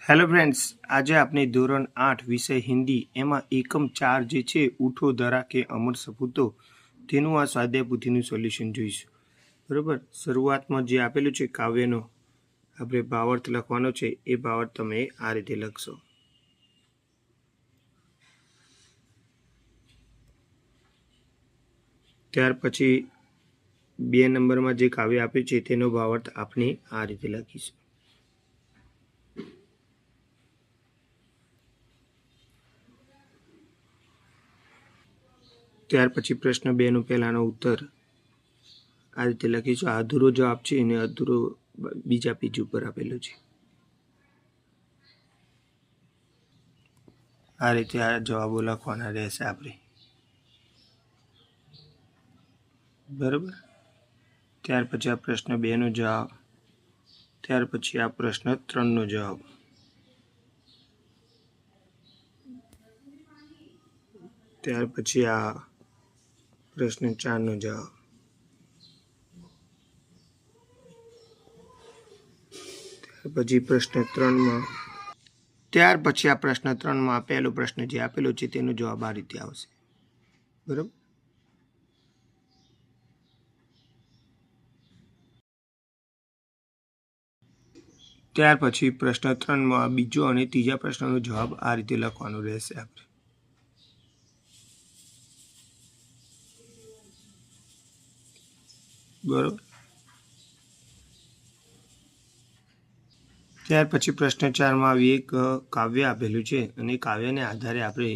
Hello friends, आज आपने धोरण 8 विषय हिंदी एमां एकम 4 जे छे उठो धरा के अमर सपूतो तेनुं आ स्वाध्याय पोथीनुं सोल्यूशन जोईशुं। बरोबर, शरूआतमां जे आपेलुं छे काव्यनो आपणे भावार्थ लखवानो छे ए भावार्थ तमे आ रीते लखशो। त्यार पछी 2 नंबरमां जे काव्य आप्युं छे तेनो भावार्थ आपणे आ रीते लखीशुं। त्यार पछी प्रश्न 2 नो पहेलानो उत्तर आ रीते लखीशुं। अधूरो जवाब छे अने अधूरो बीजा पेज पर आपेलो छे। आ रीते आ जवाबो लखवाना रहेशे आपणे। बराबर, त्यार पछी आ प्रश्न 2 नो जवाब, त्यार पछी आ प्रश्न 3 नो जवाब, त्यार पछी आ प्रश्न 4 नो जवाब, त्यार पछी प्रश्न 3 में, त्यार पछी आ प्रश्न 3 में पहलो प्रश्न जे आपेलो छे तेनो जवाब आ रीते आवशे। बराबर, त्यार पछी प्रश्न 3 में बीजो अने तीजा प्रश्ननो जवाब आ रीते लखवानो रहेशे आपणे। बराबर, त्यार पछी प्रश्न 4 में एक काव्य आपेलुं छे अने काव्यने आधारे आपणे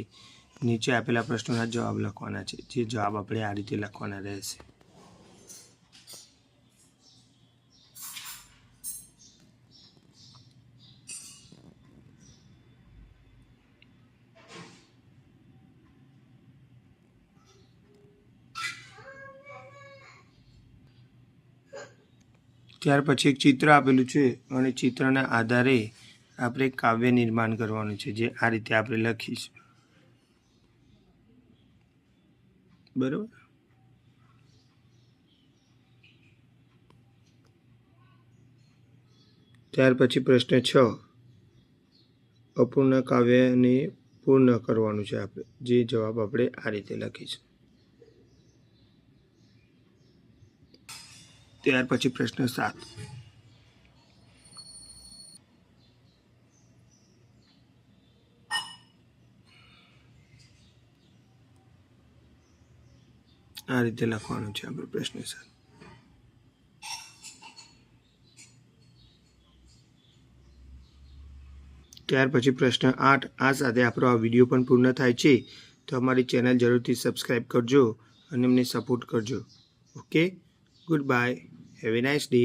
नीचे आपेला प्रश्नोना जवाब लखवाना छे, जे जवाब आपणे आ रीते लखवाना रहेशे। त्यार पछी एक चित्र आपेलुं छे अने चित्रना आधारे आपणे काव्य निर्माण करवानुं छे, जे आ रीते आपणे लखीशुं। बराबर, त्यार पछी प्रश्न 6 अपूर्ण काव्यने पूर्ण करवानुं छे आपणे, जे जवाब आपणे आ रीते लखीशुं। त्यार पछी प्रश्न 7 आ रीते लखवानुं छे आपणे प्रश्न 7। त्यार पछी प्रश्न 8 आ साथे आपणो आ विडियो पण पूर्ण थाय छे, तो अमारी चेनल जरूरथी सब्सक्राइब करजो अने अमने सपोर्ट करजो। Okay, goodbye, have a nice day.